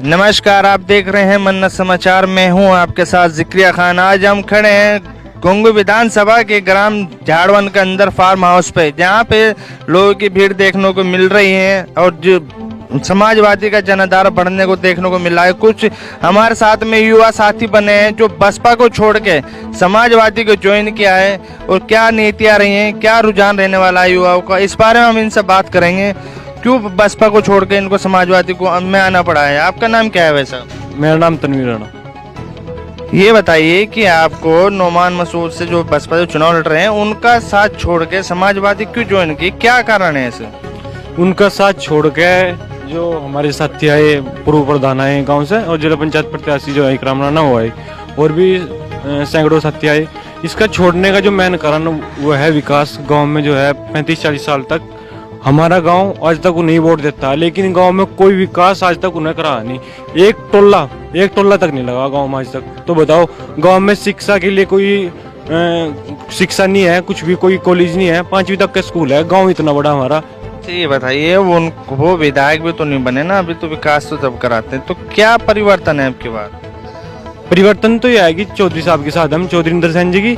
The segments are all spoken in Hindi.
नमस्कार, आप देख रहे हैं मन्नत समाचार। मैं हूं आपके साथ जिक्रिया खान। आज हम खड़े हैं गुंगू विधानसभा के ग्राम झाड़वन के अंदर फार्म हाउस पे, जहां पे लोगों की भीड़ देखने को मिल रही है और जो समाजवादी का जनाधार बढ़ने को देखने को मिल रहा है। कुछ हमारे साथ में युवा साथी बने हैं जो बसपा को छोड़ के समाजवादी को ज्वाइन किया है, और क्या नीतियां रही हैं, क्या रुझान रहने वाला है युवाओं का, इस बारे में हम इनसे बात करेंगे। क्यों बसपा को छोड़ के इनको समाजवादी को में आना पड़ा है? आपका नाम क्या है वैसा? मेरा नाम तनवीर राणा। ये बताइए कि आपको नोमान मसूद से जो बसपा जो चुनाव लड़ रहे हैं उनका साथ छोड़ के समाजवादी क्यों ज्वाइन की, क्या कारण है इसे? उनका साथ छोड़ के जो हमारे साथी आए, पूर्व प्रधान आए गांव से, और जिला पंचायत प्रत्याशी जो है इकराम राणा वो आए, और भी सैकड़ों साथी आए। इसका छोड़ने का जो मेन कारण वो है विकास। गांव में जो है 35-40 साल तक हमारा गांव आज तक उन्हें वोट देता है, लेकिन गांव में कोई विकास आज तक उन्हें करा नहीं। एक टोला तक नहीं लगा गांव में आज तक। तो बताओ, गांव में शिक्षा के लिए कोई शिक्षा नहीं है, कुछ भी कोई कॉलेज नहीं है, 5वीं तक का स्कूल है। गांव इतना बड़ा हमारा। ये बताइए, वो विधायक भी तो नहीं बने ना अभी, तो विकास तो जब कराते हैं, तो क्या परिवर्तन है आपके बाद? परिवर्तन तो यह है कि चौधरी साहब के साथ हम चौधरी इंदर सेन जी की,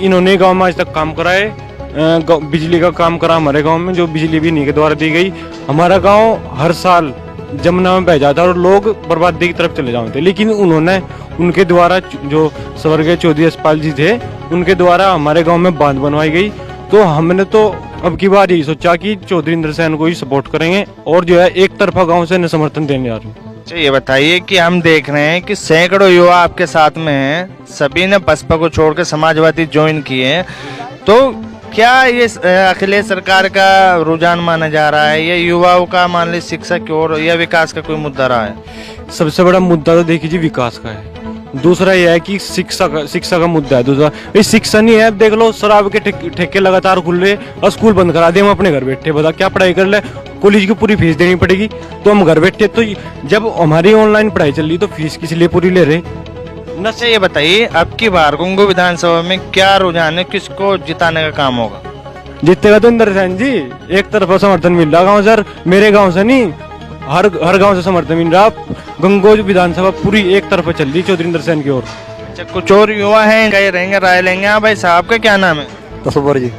इन्होंने गांव में आज तक काम कराए। बिजली का काम करा हमारे गांव में, जो बिजली भी इन्हीं के द्वारा दी गई। हमारा गांव हर साल जमुना में बह जाता और लोग बर्बादी की तरफ चले जाते, लेकिन उन्होंने उनके द्वारा जो स्वर्गीय चौधरी यशपाल जी थे, उनके द्वारा हमारे गांव में बांध बनवाई गई। तो हमने तो अब की बार यही सोचा कि चौधरी इंदर सेन को ही सपोर्ट करेंगे, और जो है एक तरफा गाँव से समर्थन देने जा रहे हैं। ये बताइए कि हम देख रहे हैं कि सैकड़ों युवा आपके साथ में हैं, सभी ने बसपा को छोड़ के समाजवादी ज्वाइन किए हैं, तो क्या ये अखिलेश सरकार का रुझान माना जा रहा है, या युवाओं का मान लीजिए शिक्षा की ओर या विकास का कोई मुद्दा रहा है? सबसे बड़ा मुद्दा तो देखिए जी विकास का है। दूसरा यह है कि शिक्षा का मुद्दा है। दूसरा ये शिक्षा नहीं है। देख लो, शराब के ठेके लगातार खुल रहे और स्कूल बंद करा दे। हम अपने घर बैठे बता क्या पढ़ाई कर ले, कॉलेज की पूरी फीस देनी पड़ेगी, तो हम घर बैठे। तो जब हमारी ऑनलाइन पढ़ाई चल रही तो फीस किस लिए पूरी ले रहे न? से ये बताइए, अब की बार गुंगू विधानसभा में क्या रुझान है, किसको जिताने का काम होगा? जीतेगा तो इंदर सेन जी। एक तरफा समर्थन मिल रहा गाँव सर, मेरे गाँव से नहीं, हर गांव से समर्थन मिल रहा। गंगोज विधानसभा पूरी एक तरफ चल रही चौधरी इंदर सेन की ओर। अच्छा, कुछ और युवा हैं कहीं रहेंगे, राय लेंगे। हाँ भाई साहब, का क्या नाम है? तसव्वुर जी।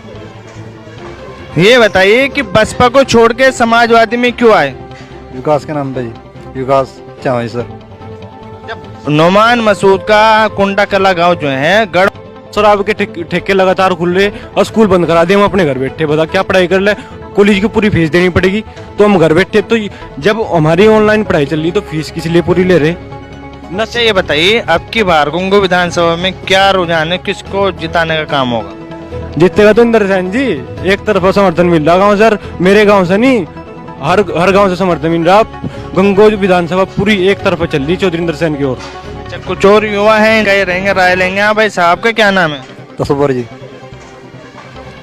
ये बताइए कि बसपा को छोड़ के समाजवादी में क्यों आए? विकास के नाम पे जी, विकास चाहिए सर। जब नोमान मसूद का कुंडा कला गाँव जो है गढ़ शराब के ठेके लगातार खुल रहे और स्कूल बंद करा दे। हम अपने घर बैठे बता क्या पढ़ाई कर ले, कॉलेज की पूरी फीस देनी पड़ेगी, तो हम घर बैठे। तो जब हमारी ऑनलाइन पढ़ाई चल रही तो फीस किस लिए पूरी ले रहे न? ये बताइए, अब की बार गुंगू विधानसभा में क्या रुझान है, किसको जिताने का काम होगा? जीतेगा तो इंदर सेन जी। एक तरफा समर्थन मिल रहा गाँव सर, मेरे गाँव से नहीं, हर गाँव से समर्थन मिल रहा। गंगोज विधानसभा पूरी एक तरफा चल रही चौधरी इंदर सेन की ओर। अच्छा, कुछ और युवा हैं कहीं रहेंगे, राय लेंगे। हाँ भाई साहब, का क्या नाम है? तसव्वुर जी।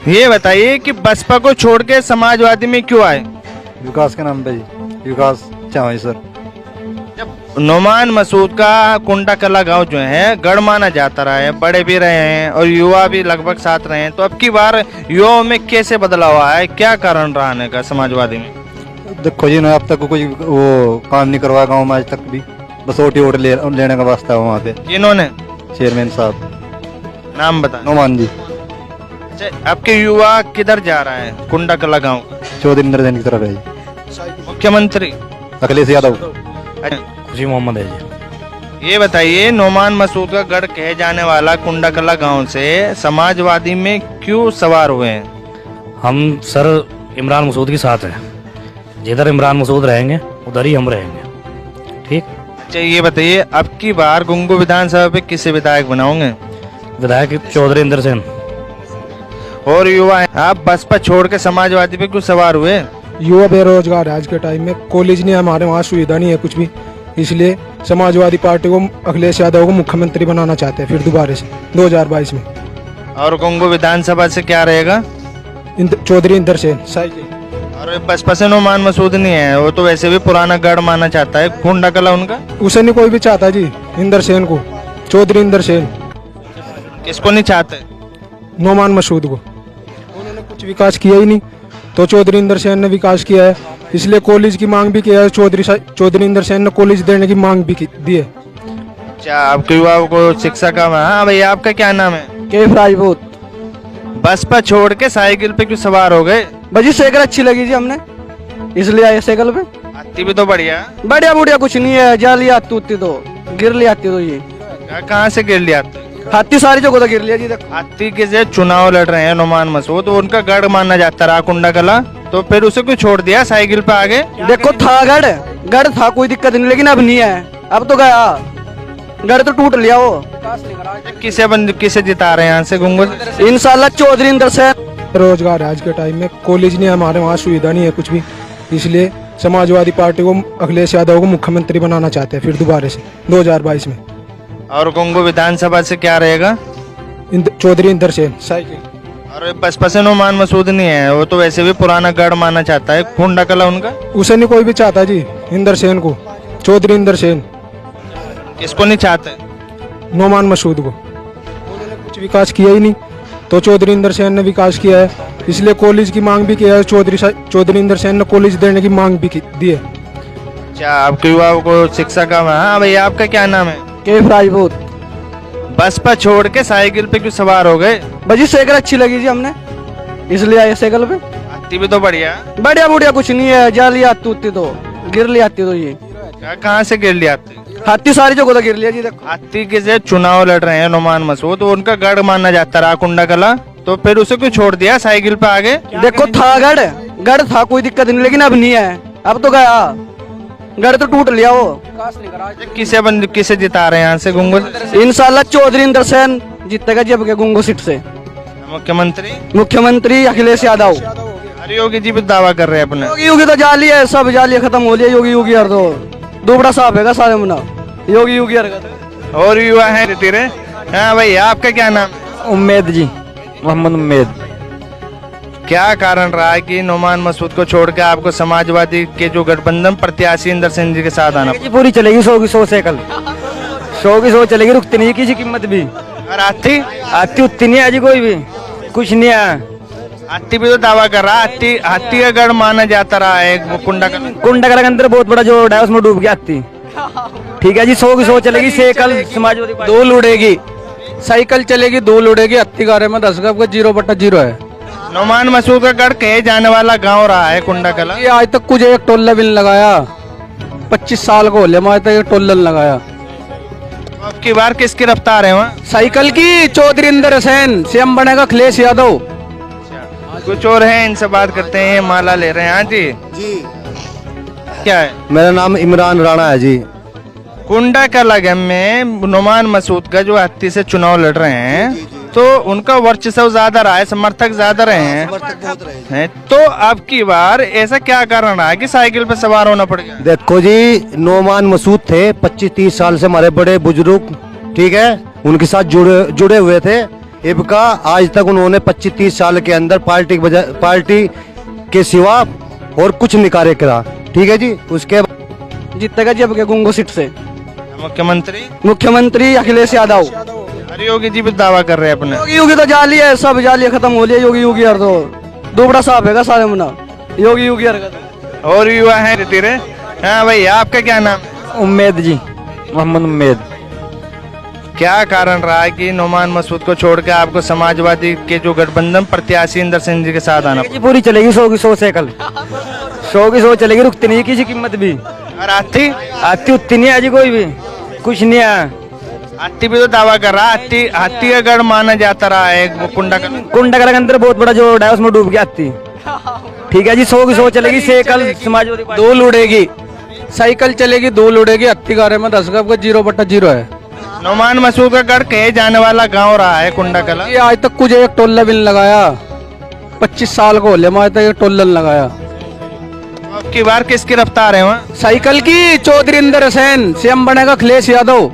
ये बताइए कि बसपा को छोड़ के समाजवादी में क्यों आए? विकास के नाम पे जी, विकास चाहिए सर। जब नोमान मसूद का कुंडा कला गांव जो है गढ़ माना जाता रहा है, बड़े भी रहे हैं और युवा भी लगभग साथ रहे हैं, तो अब की बार युवाओं में कैसे बदलाव आया है, क्या कारण रहने का समाजवादी में? देखो जी, अब तक कोई वो काम नहीं करवाया गाँव में आज तक भी, बस वोट लेने का वास्ता है वहाँ पे। जिन्होंने? चेयरमैन साहब। नाम बता। नोमान जी। अच्छा, आपके युवा किधर जा रहा है कुंडा कला गाँव? चौधरी इंदर सेन की तरफ है जी। मुख्यमंत्री अखिलेश यादव। खुशी मोहम्मद है जी। ये बताइए, नोमान मसूद का गढ़ कहे जाने वाला कुंडा कला गाँव से समाजवादी में क्यों सवार हुए हैं? हम सर इमरान मसूद के साथ हैं। जिधर इमरान मसूद रहेंगे उधर ही हम रहेंगे। ठीक। अच्छा, ये बताइए, अब की बार गुंगू विधानसभा पे किसे विधायक बनाओगे? विधायक चौधरी इंदर सेन। और युवा हैं, आप बसपा छोड़ के समाजवादी पे क्यों सवार हुए? युवा बेरोजगार है आज के टाइम में, कॉलेज नहीं है हमारे वहाँ, सुविधा नहीं है कुछ भी, इसलिए समाजवादी पार्टी को अखिलेश यादव को मुख्यमंत्री बनाना चाहते हैं फिर दोबारा से 2022 में। और गुंगू विधानसभा से क्या रहेगा? चौधरी इंदर सेन साई जी। और बसपा से नोमान मसूद नहीं है, वो तो वैसे भी पुराना गढ़ माना चाहता है, कुंडा कला उनका। उसे नहीं कोई भी चाहता जी, इंदर सेन को, चौधरी इंदर सेन। किसको नहीं चाहते? नोमान मसूद को। उन्होंने कुछ विकास किया ही नहीं, तो चौधरी इंदर सेन ने विकास किया है, इसलिए कॉलेज की मांग भी किया है। चौधरी इंदर सेन ने कॉलेज देने की मांग भी दी है। अच्छा, आपके युवाओं को शिक्षा का। हाँ भैया, आपका क्या नाम है? कैफ राजपूत। बसपा छोड़ के साइकिल पे क्यों सवार हो गए? बजी साइकिल अच्छी लगी जी हमने, इसलिए आए साइकिल पे। आती भी तो बढ़िया। बढ़िया बुढ़िया कुछ नहीं है, जाली आती उतनी तो गिर ली आती तो ये कहाँ से गिर लिया? हाथी सारी जगह तो गिर लिया जी। देखो हाथी के से चुनाव लड़ रहे हैं नुमान मसूद, तो उनका गढ़ माना जाता रहा कुंडा कला, तो फिर उसे क्यों छोड़ दिया साइकिल पे आगे? देखो था गढ़ था, कोई दिक्कत नहीं, लेकिन अब नहीं है, अब तो गया गढ़ तो टूट लिया वो। किसे जिता रहे हैं यहाँ से गुंगो? इंशाल्लाह चौधरी इंदर सेन। रोजगार है आज के टाइम में, कॉलेज नहीं है हमारे वहाँ, सुविधा नहीं है कुछ भी, इसलिए समाजवादी पार्टी को अखिलेश यादव को मुख्यमंत्री बनाना चाहते हैं फिर दोबारा से 2022 में। और गुंगो विधानसभा से क्या रहेगा? चौधरी इंदर सेन साइकिल। और बसपा से नुमान मसूद नहीं है, वो तो वैसे भी पुराना गढ़ माना चाहता है कुंडा कला उनका। उसे नहीं कोई भी चाहता जी, इंदर सेन को, चौधरी इंदर सेन। किसको नहीं चाहते? नोमान मसूद को। उन्होंने कुछ विकास किया ही नहीं, तो चौधरी इंदर सेन ने विकास किया है, इसलिए कॉलेज की मांग भी किया है। चौधरी इंदर सेन ने कॉलेज देने की मांग भी दी है। अच्छा, आपके युवाओं को शिक्षा का। हाँ भैया, आपका क्या नाम है? कैफ राजपूत। बसपा छोड़ के साइकिल पे क्यों सवार हो गए? बजी साइकिल अच्छी लगी जी हमने, इसलिए आए साइकिल पे। आती भी तो बढ़िया। बढ़िया बुढ़िया कुछ नहीं है, जाली आती उतनी तो गिर ली आती तो ये कहाँ से गिर लिया? हाथी सारी जगह तो गिर लिया जी। देखो हाथी के से चुनाव लड़ रहे हैं नुमान मसूद, तो उनका गढ़ माना जाता रहा कुंडा कला, तो फिर उसे क्यों छोड़ दिया साइकिल पे आगे? देखो था गढ़ था, कोई दिक्कत नहीं, लेकिन अब नहीं है, अब तो गया गढ़ तो टूट लिया वो। किसे जिता रहे हैं यहाँ से गुंगो? इंशाल्लाह चौधरी इंदर सेन जीतेगा जब के गुंगो सीट से। मुख्यमंत्री अखिलेश यादव। अरे योगी जी भी दावा कर रहे हैं अपने। योगी तो जाली है, सब जाली खत्म हो लिया। योगी हर तो दुबड़ा साहब है सारे मुना योगी हर। और युवा है तेरे। हाँ भैया, आपका क्या नाम? उम्मेद जी, मोहम्मद उम्मेद। क्या कारण रहा है कि नुमान मसूद को छोड़ के आपको समाजवादी के जो गठबंधन प्रत्याशी इंदर सेन जी के साथ आना? पूरी चलेगी 100 की 100 साइकिल, 100 की 100 चलेगी, रुकती नहीं किसी कीमत भी। और आती उतनी नहीं है जी, कोई भी कुछ नहीं है। हाथी भी तो दावा कर रहा है, हाथी का गढ़ माना जाता रहा है वो कुंडा के अंदर बहुत बड़ा जो है उसमें डूब गया हाथी। ठीक है जी, 100 की 100 चलेगी साइकिल समाजवादी। 2 लुड़ेगी साइकिल चलेगी, 2 लुड़ेगी। हत्ती गारे में 10 का 0/0 है। नुमान मसूद का गढ़ कहे जाने वाला गांव रहा है कुंडा कला। ये आज तक कुछ एक टोल्ला भी नहीं लगाया, 25 साल को होले आज तक एक टोल्ला लगाया। अब की बार किसकी रफ्तार है वहाँ? साइकिल की चौधरी इंदर सेन, सीएम बनेगा अखिलेश यादव। कुछ और है, इनसे बात करते हैं। माला ले रहे हैं। हाँ जी जी, क्या है? मेरा नाम इमरान राणा है जी। कुंडा कला में नुमान मसूद का जो हत्ती से चुनाव लड़ रहे हैं, तो उनका वर्चस्व ज्यादा रहा है, समर्थक ज्यादा रहे हैं, तो अब की बार ऐसा क्या कारण रहा है कि साइकिल पे सवार होना पड़ गया? देखो जी, नोमान मसूद थे 25-30 साल से हमारे बड़े बुजुर्ग, ठीक है, उनके साथ जुड़े हुए थे। इबका आज तक उन्होंने 25-30 साल के अंदर पार्टी के सिवा और कुछ नहीं कार्य करा। ठीक है जी, उसके जीतेगा जब के गुंगो सीट से। मुख्यमंत्री अखिलेश यादव। अरे योगी जी भी दावा कर रहे हैं अपने। योगी तो जाली है, सब जाली खत्म हो लिया। योगी हर तो दुबड़ा साहब है सारे मुना योगी हर। और युवा है तेरे। हाँ भैया, आपका क्या नाम? उम्मेद जी, मोहम्मद उम्मेद। क्या कारण रहा है कि नुमान मसूद को छोड़ के आपको समाजवादी के जो गठबंधन प्रत्याशी इंदर सेन जी के साथ आना? पूरी चलेगी 100 की 100 साइकिल, 100 की 100 चलेगी, रुकती नहीं किसी कीमत भी। और आती उतनी नहीं है जी, कोई भी कुछ नहीं है। हाथी भी तो दावा कर रहा है, हाथी का गढ़ माना जाता रहा है वो कुंडा के अंदर बहुत बड़ा जो है उसमें डूब गया हाथी। ठीक है जी, 100 की 100 चलेगी साइकिल समाजवादी। 2 लुड़ेगी साइकिल चलेगी, 2 लुड़ेगी। हत्ती गारे में 10 का 0/0 है। नुमान मसूद का गढ़ कहे जाने वाला गांव रहा है कुंडा कला। ये आज तक कुछ एक टोल्ला भी नहीं लगाया, 25 साल को होले आज तक एक टोल्ला लगाया। अब की बार किसकी रफ्तार है वहाँ? साइकिल की चौधरी इंदर सेन, सीएम बनेगा अखिलेश यादव।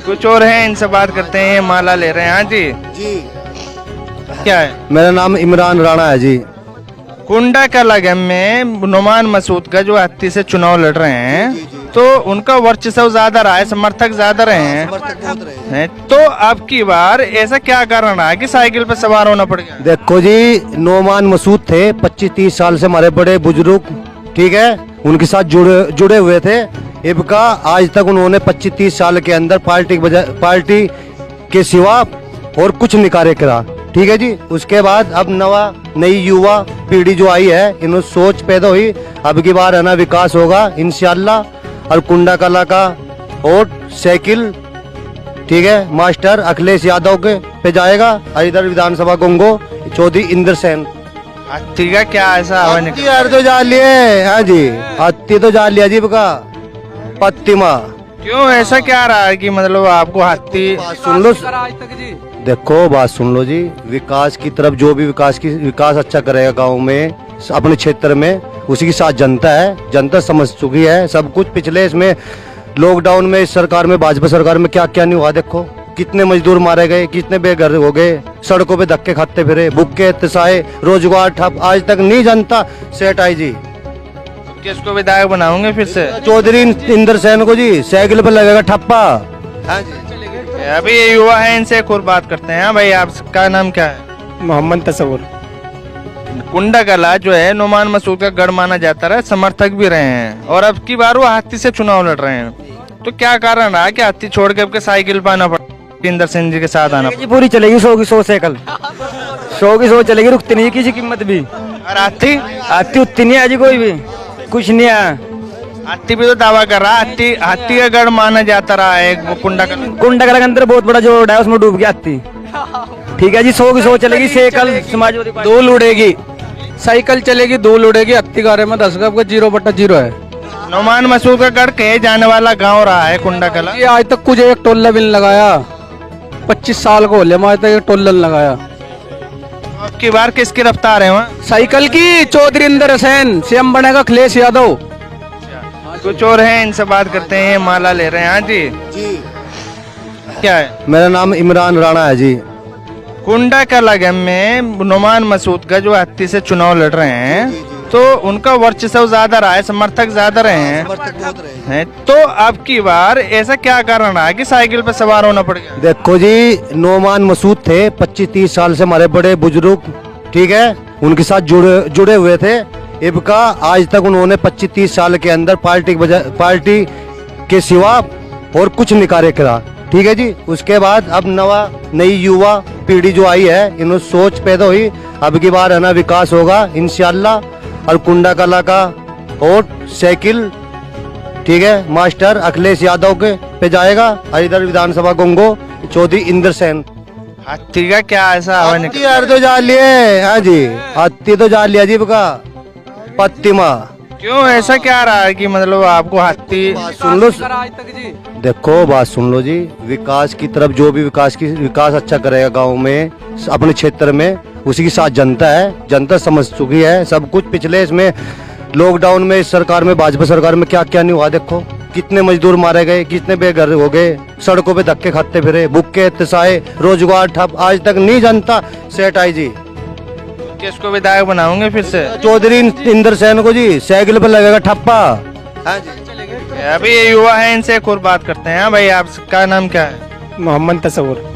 कुछ और है, इनसे बात करते हैं। माला ले रहे हैं। हाँ जी जी, क्या है? मेरा नाम इमरान राणा है जी। कुंडा कला में नुमान मसूद का जो हत्ती से चुनाव लड़ रहे हैं, तो उनका वर्चस्व ज्यादा रहा है, समर्थक ज्यादा रहे हैं। तो अब की बार ऐसा क्या कारण रहा कि साइकिल पर सवार होना पड़ गया? देखो जी, नोमान मसूद थे 25-30 साल से हमारे बड़े बुजुर्ग, ठीक है, उनके साथ जुड़े हुए थे। इनका आज तक उन्होंने 25-30 साल के अंदर पार्टी के सिवा और कुछ नहीं कार्य करा, ठीक है जी। उसके बाद अब नई युवा पीढ़ी जो आई है, इन्होंने सोच पैदा हुई, अब की बार है ना विकास होगा इंशाल्लाह। और कुंडा कला का वोट साइकिल, ठीक है, मास्टर अखिलेश यादव के पे जाएगा। और इधर विधानसभा गोंगो चौधरी इंद्र सेन। हाथी का क्या ऐसा हवा निकल? यार तो जा लिए, हाँ जी, हाथी तो जा लिया जी का पत्तिमा। क्यों ऐसा क्या रहा है कि मतलब आपको हाथी? सुन लो, देखो बात सुन लो जी, विकास की तरफ जो भी विकास अच्छा करेगा गांव में, अपने क्षेत्र में, उसी के साथ जनता है। जनता समझ चुकी है सब कुछ। पिछले इसमें लॉकडाउन में, इस सरकार में, भाजपा सरकार में क्या क्या नहीं हुआ। देखो कितने मजदूर मारे गए, कितने बेघर हो गए, सड़कों पे धक्के खाते फिरे, भूखे तसाए, रोजगार ठप, आज तक नहीं जनता सेठ आई जी। किसको विधायक बनाओगे फिर से? चौधरी इंद्र सेन को जी, साइकिल पर लगेगा ठप्पा। हाँ जी, अभी ये युवा है, इनसे एक और बात करते हैं। भाई आपका नाम क्या है? मोहम्मद तस्वुर। कुंडा कला जो है नोमान मसूद का गढ़ माना जाता रहा, समर्थक भी रहे हैं, और अब की बार वो हाथी से चुनाव लड़ रहे हैं। तो क्या कारण रहा कि हाथी छोड़ के आपके साइकिल पर आना पड़ा, इंदर सिंह जी के साथ आना पड़ा? पूरी चलेगी 100 की 100 साइकिल, 100 की 100 चलेगी, रुकती नहीं किसी कीमत भी। और हाथी उतनी नहीं है जी, कोई भी कुछ नहीं है। हाथी भी तो दावा कर रहा, हाथी का गढ़ माना जाता रहा है वो कुंडा कला के अंदर बहुत बड़ा जो रोड है, उसमें डूब गया हाथी। ठीक है जी, 100 की 100 चलेगी साइकिल, समाजवादी पार्टी। 2 लुड़ेगी साइकिल चलेगी, 2 लुड़ेगी। हत्ती गारे में 10 का 0/0 है। नोमान मसूद का गढ़ कहे जाने वाला गांव रहा है कुंडा कला। ये आज तक कुछ एक टोल्ला भी नहीं लगाया, 25 साल को होले, आज तक एक टोल्ला नहीं लगाया। अब की बार किसकी रफ्तार है वहाँ? साइकिल की चौधरी इंदर सेन, सीएम बनेगा अखिलेश यादव। कुछ और है, इनसे बात करते हैं। माला ले रहे हैं। हाँ जी, क्या है? मेरा नाम इमरान राणा है जी। कुंडा कला में नोमान मसूद का जो हाथी से चुनाव लड़ रहे हैं, तो उनका वर्चस्व ज्यादा रहा है, समर्थक ज्यादा रहे हैं। तो अब की बार ऐसा क्या कारण रहा कि साइकिल पर सवार होना पड़ गया? देखो जी, नोमान मसूद थे 25-30 साल से हमारे बड़े बुजुर्ग, ठीक है, उनके साथ जुड़े हुए थे। इनका आज तक उन्होंने 25-30 साल के अंदर पार्टी के सिवा और कुछ नहीं कार्य करा, ठीक है जी। उसके बाद अब नई युवा पीढ़ी जो आई है, इन्होंने सोच पैदा हुई, अब की बार है ना विकास होगा इंशाल्लाह। और कुंडा कला का वोट साइकिल, ठीक है, मास्टर अखिलेश यादव के पे जाएगा। और इधर विधानसभा गोंगो चौधरी इंद्र सेन। हाथी का क्या ऐसा हवा निकल? यार तो जा लिए, हाँ जी, हाथी तो जा लिया जी का पत्तिमा। क्यों ऐसा क्या रहा है कि मतलब आपको हाथी? सुन लो, देखो बात सुन लो जी, विकास की तरफ जो भी विकास अच्छा करेगा गांव में, अपने क्षेत्र में, उसी के साथ जनता है। जनता समझ चुकी है सब कुछ। पिछले इसमें लॉकडाउन में, इस सरकार में, भाजपा सरकार में क्या क्या नहीं हुआ। देखो कितने मजदूर मारे गए, कितने बेघर हो गए, सड़कों पे धक्के खाते फिरे, भूखे तसाए, रोजगार ठप, आज तक नहीं जनता सेठ आई जी। किसको विधायक बनाओगे फिर से? चौधरी इंद्र सेन को जी, साइकिल पर लगेगा ठप्पा। हाँ जी, अभी ये युवा है, इनसे एक और बात करते हैं। भाई आपका नाम क्या है? मोहम्मद तस्वुर।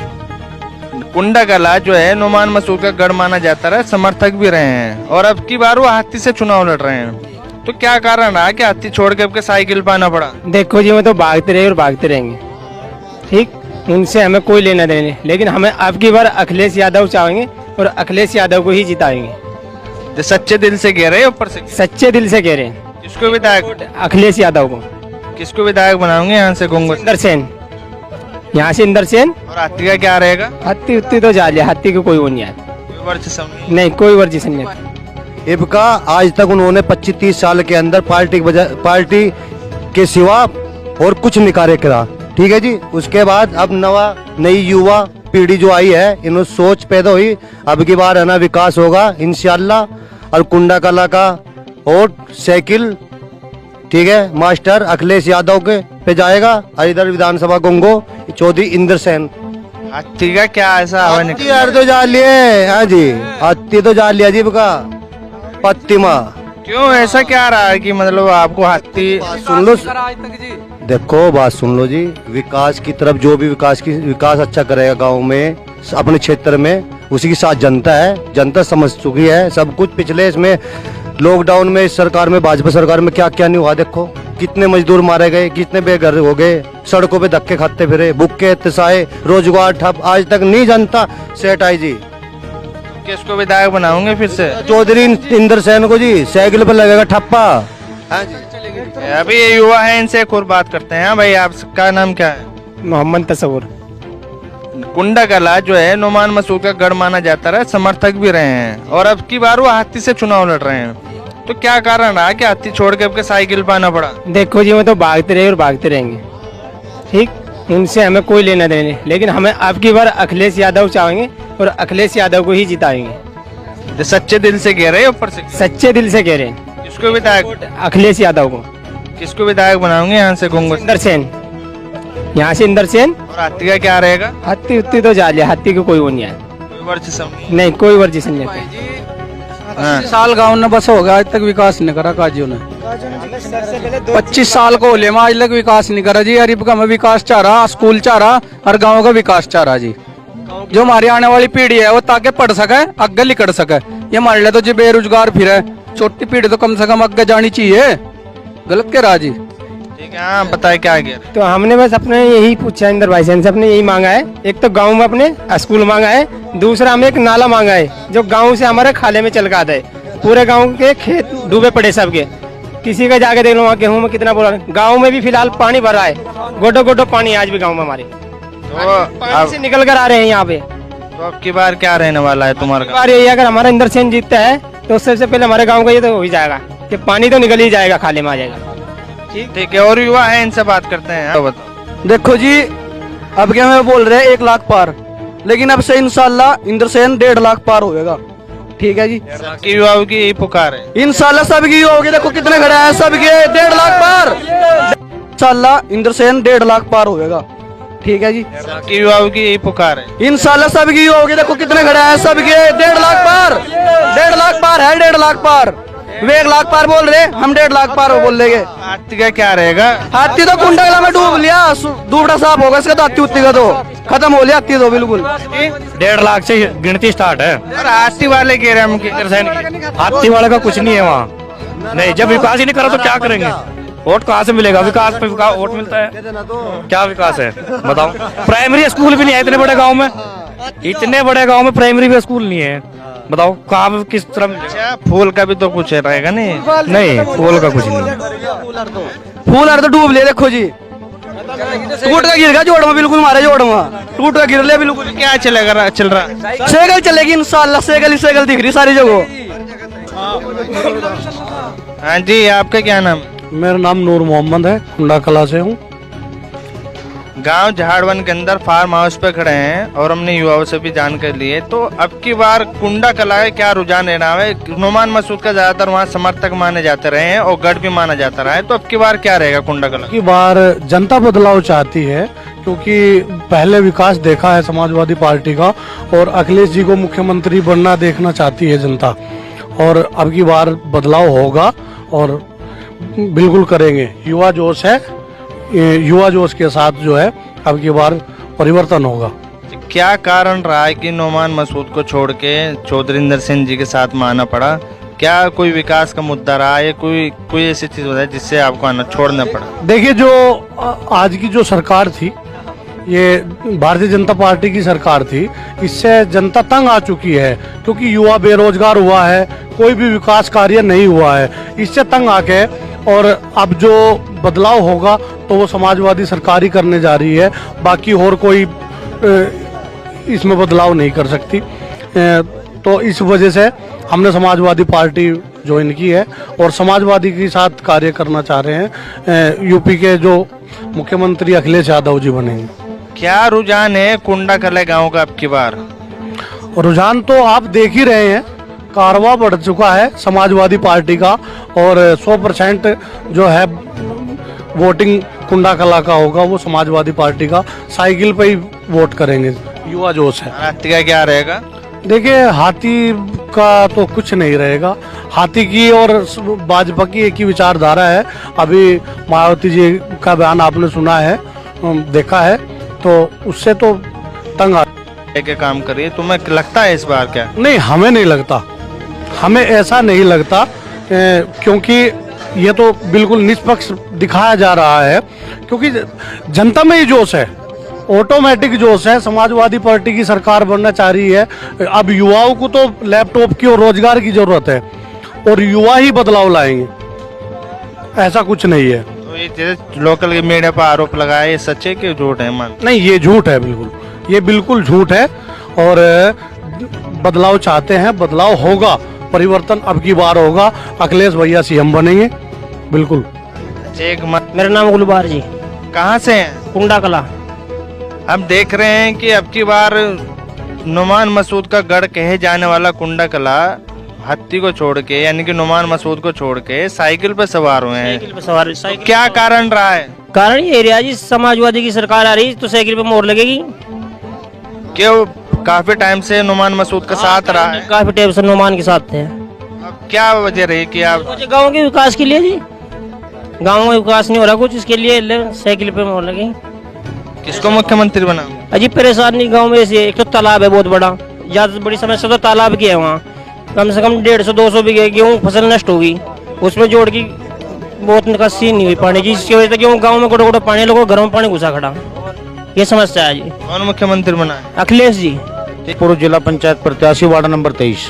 कुंडा कला जो है नोमान मसूद का गढ़ माना जाता रहा, समर्थक भी रहे हैं, और अब की बार वो हाथी से चुनाव लड़ रहे हैं। तो क्या कारण रहा कि हाथी छोड़ के आपके साइकिल पर आना पड़ा? देखो जी, मैं तो भागते रहे और भागते रहेंगे, ठीक, उनसे हमें कोई लेना देना नहीं, लेकिन हमें अब की बार अखिलेश यादव चाहेंगे और अखिलेश यादव को ही जिताएंगे। जो सच्चे दिल से कह रहे हैं, ऊपर से सच्चे दिल से कह रहे हैं। किसको विधायक? अखिलेश यादव को। किसको विधायक बनाओगे यहाँ से? गोंगो इंदर सेन, यहाँ से इंदर सेन। और हाथी का क्या रहेगा? हत्ती उत्ती तो जा लिया, हत्ती को कोई वो नहीं आया, कोई वर्चस्व नहीं। नहीं कोई वर्जिश नहीं है। इनका आज तक उन्होंने 25-30 साल के अंदर पार्टी के सिवा और कुछ नहीं कार्य करा, ठीक है जी। उसके बाद अब नई युवा पीढ़ी जो आई है, इन्होंने सोच पैदा हुई, अब की बार है ना विकास होगा इंशाल्लाह। और कुंडा कला का वोट साइकिल, ठीक है, मास्टर अखिलेश यादव के पे जाएगा। और इधर विधानसभा गोंगो चौधरी इंद्र सेन। हाथी का क्या ऐसा हवा निकल? यार तो जा लिए, हाँ जी, हाथी तो जा लिया जी का पत्तिमा। क्यों ऐसा क्या रहा है कि मतलब आपको हाथी सुन लो, आज तक जी देखो बात सुन लो जी। विकास की तरफ जो भी विकास अच्छा करेगा गांव में, अपने क्षेत्र में, उसी के साथ जनता है। जनता समझ चुकी है सब कुछ। पिछले इसमें लॉकडाउन में, इस सरकार में, भाजपा सरकार में क्या क्या नहीं हुआ। देखो कितने मजदूर मारे गए, कितने बेघर हो गए, सड़कों पे धक्के खाते फिरे, भुक्के तिसाए, रोजगार ठप। आज तक नहीं जनता सेठ आई जी। किसको विधायक बनाओगे फिर से? चौधरी इंदर सेन को जी, साइकिल पर लगेगा ठप्पा। हाँ जी। अभी ये युवा है, इनसे एक और बात करते हैं। हाँ भाई, आपका नाम क्या है? मोहम्मद तस्वुर। कुंडा कला जो है नुमान मसूद का गढ़ माना जाता रहा, समर्थक भी रहे हैं और अब की बार वो हाथी से चुनाव लड़ रहे हैं। तो क्या कारण रहा कि हाथी छोड़ के आपके साइकिल पे आना पड़ा? देखो जी, वो तो भागते रहे और भागते रहेंगे, ठीक, उनसे हमें कोई लेना देना नहीं। लेकिन हमें अब की बार अखिलेश यादव चाहेंगे और अखिलेश यादव को ही जिताएंगे। जो सच्चे दिल से कह रहे हैं ऊपर से? सच्चे दिल से कह रहे हैं। किसको विधायक? अखिलेश यादव को। किसको विधायक बनाओगे यहाँ से? गुंगू इंदर सेन, यहाँ से इंदर सेन। और हाथी का क्या रहेगा? हाथी उत्ती तो जा लिया, हाथी को कोई वो नहीं आया। कोई वर्चस्व नहीं। नहीं, कोई वर्जिश नहीं है। 25 साल गाँव ने बस हो गया, आज तक विकास नहीं करा काजियों ने। 25 साल को होले में आज तक विकास नहीं करा जी। गरीब का में विकास चाह रहा, स्कूल चाह रहा और गाँव का विकास चाह रहा जी। जो हमारी आने वाली पीढ़ी है वो ताकि पढ़ सके, आगे निकल सके। ये हमारे लिए तो जी बेरोजगार फिर है। छोटी पीढ़ी तो कम से कम आगे जानी चाहिए। गलत कह रहा जी। ठीक है, हाँ बताए क्या गया? तो हमने बस अपने यही पूछा इंदर भाई से अपने यही मांगा है। एक तो गांव में अपने स्कूल मांगा है, दूसरा हमें एक नाला मांगा है जो गांव से हमारे खाले में चल आता है। पूरे गांव के खेत डूबे पड़े सबके। किसी का जाके देख लो वहाँ गेहूं में कितना बुरा। गांव में भी फिलहाल पानी भरा है, गोडो गोडो पानी आज भी गाँव में हमारे। तो पानी से निकल कर आ रहे हैं यहाँ पे। तो अब की बार क्या रहने वाला है तुम्हारा? बार यही, अगर हमारा इंदर सेन जीतता है तो सबसे पहले हमारे गाँव का ये तो हो ही जाएगा कि पानी तो निकल ही जाएगा, खाले में आ जाएगा। ठीक है, और युवा है, इनसे बात करते हैं। हाँ, बताओ। देखो जी, अब क्या मैं बोल रहे हैं 1 लाख पार, लेकिन अब से इंशाल्लाह इंदर सेन 1.5 लाख पार होएगा। ठीक है जी, बाकी युवाओं की यही पुकार है। इंशाल्लाह सबकी होगी। देखो कितने खड़े हैं सबके 1.5 लाख पार। इंशाल्लाह इंदर सेन 1.5 लाख पार होएगा। ठीक है जी, बाकी युवाओं की यही पुकार है। इंशाल्लाह सबकी होगी। देखो कितने खड़े हैं सबके 1.5 लाख पार। 1.5 लाख पार है, 1.5 लाख पार। वे 1 लाख पार बोल रहे, हम 1.5 लाख पार बोल लेंगे। हाथी का क्या रहेगा? हाथी तो कुंडा में डूब लिया, दूबड़ा साफ होगा इसका। तो हाथी उत्ती का तो खत्म हो लिया, हाथी तो बिल्कुल। 1.5 लाख से गिनती स्टार्ट है। और हाथी वाले कह रहे हैं हम कि हाथी वाले का कुछ नहीं है वहाँ। नहीं, जब विकास ही नहीं करा तो क्या करेंगे? वोट कहाँ से मिलेगा? विकास पे वोट मिलता है? क्या विकास है बताओ? प्राइमरी स्कूल भी नहीं है इतने बड़े गांव में। इतने बड़े गांव में प्राइमरी भी स्कूल नहीं है, बताओ कहाँ किस तरह मिलेगा? अच्छा, फूल का भी तो कुछ रहेगा? नहीं, फूल का कुछ नहीं। फूल तो डूब लिया। देखो जी, टूट का गिर गया जोड़ में, बिल्कुल मारे जोड़ में टूट का गिर लिया बिल्कुल। क्या चलेगा? चल रहा सेगल चलेगी इंशाल्लाह। सेगल ही सेगल दिख रही सारी जगह। हाँ जी, आपका क्या नाम? मेरा नाम नूर मोहम्मद है, कुंडा कला से हूँ। गांव झाड़वन के अंदर फार्म हाउस पे खड़े हैं और हमने युवाओं से भी जानकारी ली है। तो अब की बार कुंडा कला है क्या रुझान रहना है? नुमान मसूद का ज्यादातर वहाँ समर्थक माने जाते रहे हैं और गढ़ भी माना जाता रहा है। तो अब की बार क्या रहेगा कुंडा कला? की बार जनता बदलाव चाहती है, क्योंकि पहले विकास देखा है समाजवादी पार्टी का और अखिलेश जी को मुख्यमंत्री बनना देखना चाहती है जनता। और अब की बार बदलाव होगा और बिल्कुल करेंगे। युवा जोश है, युवा जोश के साथ जो है अब की बार परिवर्तन होगा। क्या कारण रहा है कि नुमान मसूद को छोड़ के चौधरी इंदर सिंह जी के साथ में आना पड़ा? क्या कोई विकास का मुद्दा रहा है? कोई ऐसी चीज होता है जिससे आपको आना छोड़ना पड़ा? देखिए, जो आज की जो सरकार थी, ये भारतीय जनता पार्टी की सरकार थी, इससे जनता तंग आ चुकी है, क्योंकि युवा बेरोजगार हुआ है, कोई भी विकास कार्य नहीं हुआ है। इससे तंग आके और अब जो बदलाव होगा तो वो समाजवादी सरकार ही करने जा रही है, बाकी और कोई इसमें बदलाव नहीं कर सकती। तो इस वजह से हमने समाजवादी पार्टी ज्वाइन की है और समाजवादी के साथ कार्य करना चाह रहे हैं। यूपी के जो मुख्यमंत्री अखिलेश यादव जी बनेंगे। क्या रुझान है कुंडा कला गाँव का अब की बार? रुझान तो आप देख ही रहे हैं, कारवा बढ़ चुका है समाजवादी पार्टी का और 100% जो है वोटिंग कुंडा कला का होगा, वो समाजवादी पार्टी का। साइकिल पे ही वोट करेंगे, युवा जोश है। हाथी का क्या रहेगा? देखिए, हाथी का तो कुछ नहीं रहेगा। हाथी की और भाजपा की एक ही विचारधारा है। अभी मायावती जी का बयान आपने सुना है, देखा है, तो उससे तो तंग आ के काम करिए। तुम्हें लगता है इस बार क्या? नहीं, हमें नहीं लगता, हमें ऐसा नहीं लगता, क्योंकि ये तो बिल्कुल निष्पक्ष दिखाया जा रहा है, क्योंकि जनता में ही जोश है, ऑटोमेटिक जोश है। समाजवादी पार्टी की सरकार बनना चाह रही है। अब युवाओं को तो लैपटॉप की और रोजगार की जरूरत है, और युवा ही बदलाव लाएंगे, ऐसा कुछ नहीं है। तो ये जैसे लोकल के मीडिया पर आरोप लगाए, ये सच्चे कि झूठ है? मान नहीं, ये झूठ है, बिल्कुल, ये बिल्कुल झूठ है। और बदलाव चाहते हैं, बदलाव होगा, परिवर्तन अब की बार होगा। अखिलेश भैया सीएम बनेंगे, बिल्कुल। एक मेरा नाम गुलबार जी, कहाँ से हैं? कुंडा कला। हम देख रहे हैं कि अब की बार नुमान मसूद का गढ़ कहे जाने वाला कुंडा कला हत्ती को छोड़ के, यानी कि नुमान मसूद को छोड़ के साइकिल पे सवार हुए हैं। साइकिल पे सवार, साइकिल क्या कारण रहा है? कारण ये एरिया जी, समाजवादी की सरकार आ रही तो साइकिल पे मोहर लगेगी। क्यों? काफी टाइम से नुमान मसूद का साथ रहा है। काफी टाइम से नुमान के साथ थे। अब क्या वजह रही कि आप गाँव के विकास के लिए जी, गाँव में विकास नहीं हो रहा कुछ, इसके लिए साइकिल पे मोहर लगेगी। किसको मुख्यमंत्री बना? अजी परेशानी गांव में ऐसी है, एक तो तालाब है बहुत बड़ा, ज्यादा बड़ी समस्या तो तालाब की है। वहाँ कम से कम 150-200 बीघे गेहूँ फसल नष्ट होगी, उसमें जोड़ की बहुत निकासी नहीं हुई पानी की, जिसकी वजह से गेहूँ गाँव में गोटा पानी, लोगों घरों में पानी घुसा खड़ा, ये समस्या है जी। कौन मुख्यमंत्री बना है? अखिलेश जी। पूर्व जिला पंचायत प्रत्याशी वार्ड नंबर 23।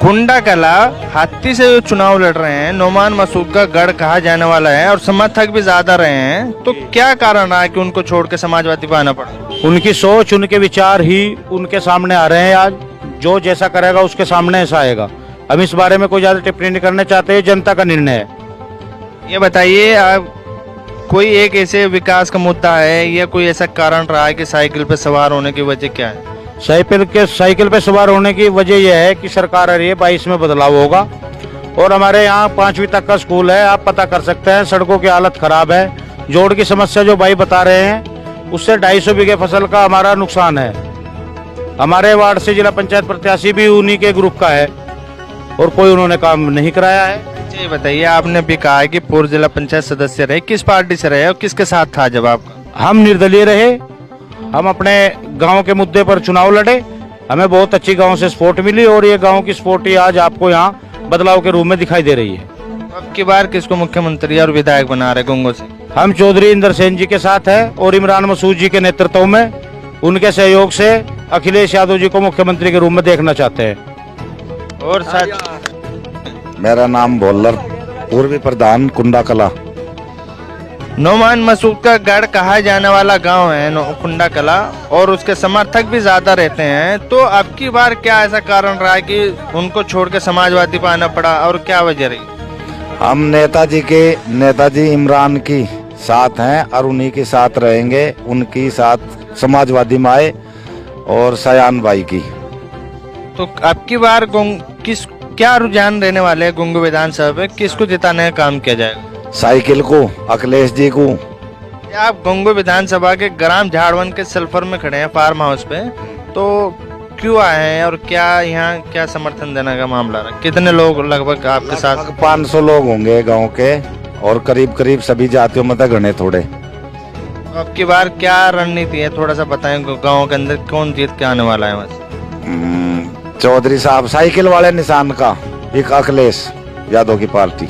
कुंडा कला हाथी से जो चुनाव लड़ रहे हैं, नुमान मसूद का गढ़ कहा जाने वाला है और समर्थक भी ज्यादा रहे हैं, तो क्या कारण रहा है कि उनको छोड़ के समाजवादी पे आना पड़ा? उनकी सोच, उनके विचार ही उनके सामने आ रहे हैं। आज जो जैसा करेगा उसके सामने ऐसा आएगा। हम इस बारे में कोई ज्यादा टिप्पणी नहीं करना चाहते, जनता का निर्णय है। ये बताइए, आप कोई एक ऐसे विकास का मुद्दा है या कोई ऐसा कारण रहा है कि साइकिल पे सवार होने की वजह क्या है? साइकिल पे सवार होने की वजह यह है कि सरकार आ रही है, 22 में बदलाव होगा, और हमारे यहाँ 5वीं तक का स्कूल है, आप पता कर सकते हैं। सड़कों की हालत खराब है, जोड़ की समस्या जो भाई बता रहे हैं, उससे 250 बीघे फसल का हमारा नुकसान है। हमारे वार्ड से जिला पंचायत प्रत्याशी भी उन्हीं के ग्रुप का है, और कोई उन्होंने काम नहीं कराया है। ये बताइए, आपने भी कहा है कि पूर्व जिला पंचायत सदस्य रहे, किस पार्टी से रहे और किसके साथ था जब आपका? हम निर्दलीय रहे, हम अपने गांव के मुद्दे पर चुनाव लड़े, हमें बहुत अच्छी गांव से सपोर्ट मिली, और ये गांव की सपोर्ट ही आज आपको यहाँ बदलाव के रूप में दिखाई दे रही है। अब की बार किसको मुख्यमंत्री और विधायक बना रहे गुंगो से? हम चौधरी इंदर सेन जी के साथ है, और इमरान मसूद जी के नेतृत्व में, उनके सहयोग से अखिलेश यादव जी को मुख्यमंत्री के रूप में देखना चाहते हैं। और सच मेरा नाम भोलर, पूर्वी प्रधान कुंडा कला। नुमान मसूद का गढ़ कहा जाने वाला गांव है कुंडा कला, और उसके समर्थक भी ज्यादा रहते हैं, तो अब की बार क्या ऐसा कारण रहा है कि उनको छोड़ के समाजवादी पे आना पड़ा, और क्या वजह रही? हम नेताजी इमरान की साथ हैं और उन्हीं के साथ रहेंगे, उनकी साथ समाजवादी माए और सयान भाई की। तो अब की बार क्या रुझान रहने वाले हैं गुंगू विधानसभा में? किसको जिताने का काम किया जाएगा? साइकिल को, अखिलेश जी को। आप गुंगू विधानसभा के ग्राम झाड़वन के सल्फर में खड़े हैं, फार्म हाउस पे, तो क्यों आए हैं और क्या यहाँ क्या समर्थन देने का मामला रहा? कितने लोग लगभग आपके साथ? 500 लोग होंगे गांव के, और करीब सभी जातियों में तो गणे थोड़े। अब की बार क्या रणनीति है, थोड़ा सा बताएं। गांव के अंदर कौन जीत के आने वाला है? बस चौधरी साहब, साइकिल वाले निशान का, एक अखिलेश यादव की पार्टी।